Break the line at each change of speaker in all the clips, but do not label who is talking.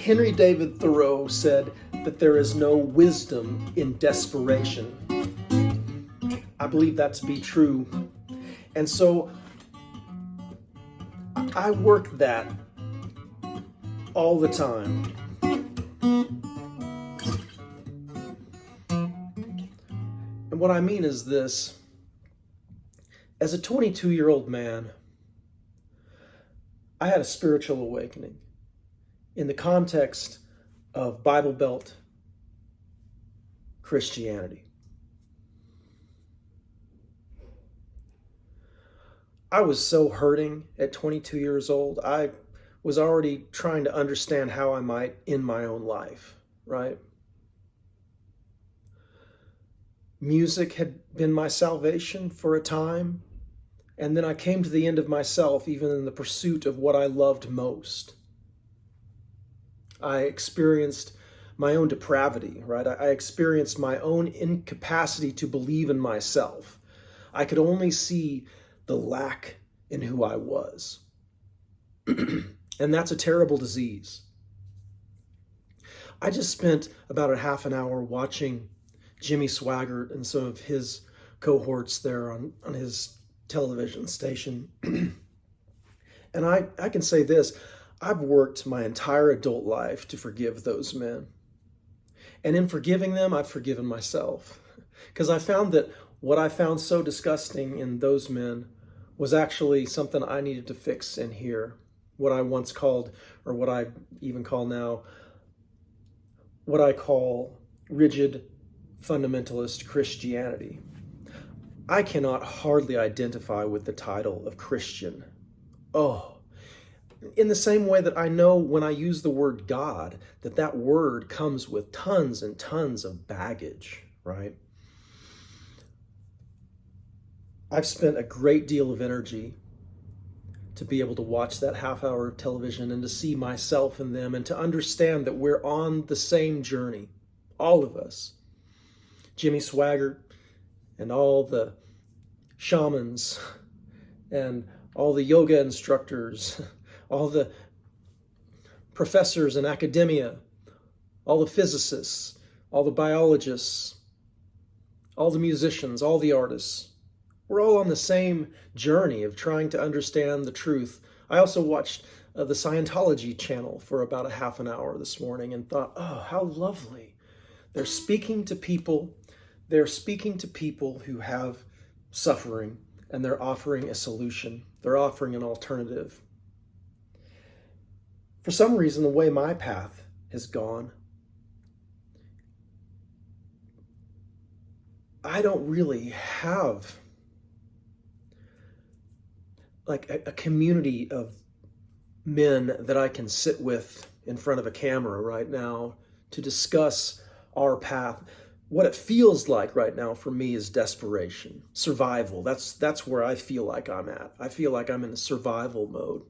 Henry David Thoreau said that there is no wisdom in desperation. I believe that to be true. And so I work that all the time. And what I mean is this. As a 22-year-old man, I had a spiritual awakening in the context of Bible Belt Christianity. I was so hurting at 22 years old. I was already trying to understand how I might end my own life, right? Music had been my salvation for a time, and then I came to the end of myself, even in the pursuit of what I loved most. I experienced my own depravity, right? I experienced my own incapacity to believe in myself. I could only see the lack in who I was. And that's a terrible disease. I just spent about a half an hour watching Jimmy Swaggart and some of his cohorts there on his television station. And I can say this, I've worked my entire adult life to forgive those men. And in forgiving them, I've forgiven myself. Because I found that what I found so disgusting in those men was actually something I needed to fix in here. What I once called, or what I even call now, what I call rigid fundamentalist Christianity. I cannot hardly identify with the title of Christian. Oh, in the same way that I know when I use the word God, that word comes with tons and tons of baggage, right? I've spent a great deal of energy to be able to watch that half-hour of television and to see myself in them and to understand that we're on the same journey, all of us. Jimmy Swaggart and all the shamans and all the yoga instructors, all the professors in academia, all the physicists, all the biologists, all the musicians, all the artists. We're all on the same journey of trying to understand the truth. I also watched the Scientology channel for about a half an hour this morning and thought, oh, how lovely. They're speaking to people. They're speaking to people who have suffering, and they're offering a solution. They're offering an alternative. For some reason, the way my path has gone, I don't really have like a community of men that I can sit with in front of a camera right now to discuss our path. What it feels like right now for me is desperation, survival. That's where I feel like I'm at. I feel like I'm in a survival mode.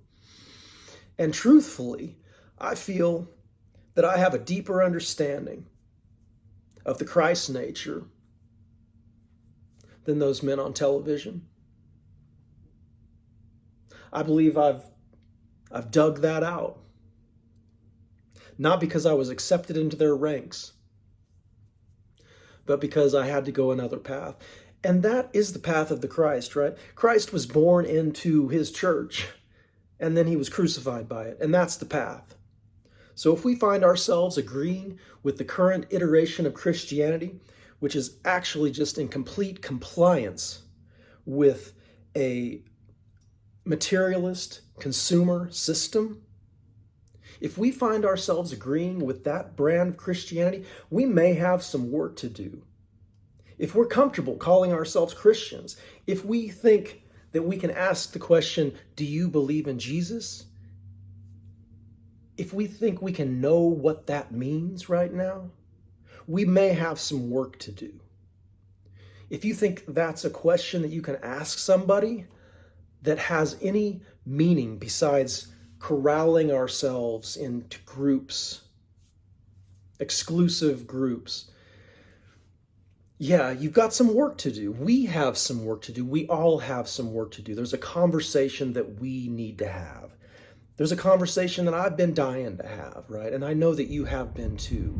And truthfully, I feel that I have a deeper understanding of the Christ nature than those men on television. I believe I've dug that out. Not because I was accepted into their ranks, but because I had to go another path. And that is the path of the Christ, right? Christ was born into his church, and then he was crucified by it, and that's the path. So if we find ourselves agreeing with the current iteration of Christianity, which is actually just in complete compliance with a materialist consumer system, if we find ourselves agreeing with that brand of Christianity, we may have some work to do. If we're comfortable calling ourselves Christians, if we think that we can ask the question, do you believe in Jesus? If we think we can know what that means right now, we may have some work to do. If you think that's a question that you can ask somebody that has any meaning besides corralling ourselves into groups, exclusive groups, yeah, you've got some work to do. We have some work to do. We all have some work to do. There's a conversation that we need to have. There's a conversation that I've been dying to have, right? And I know that you have been too.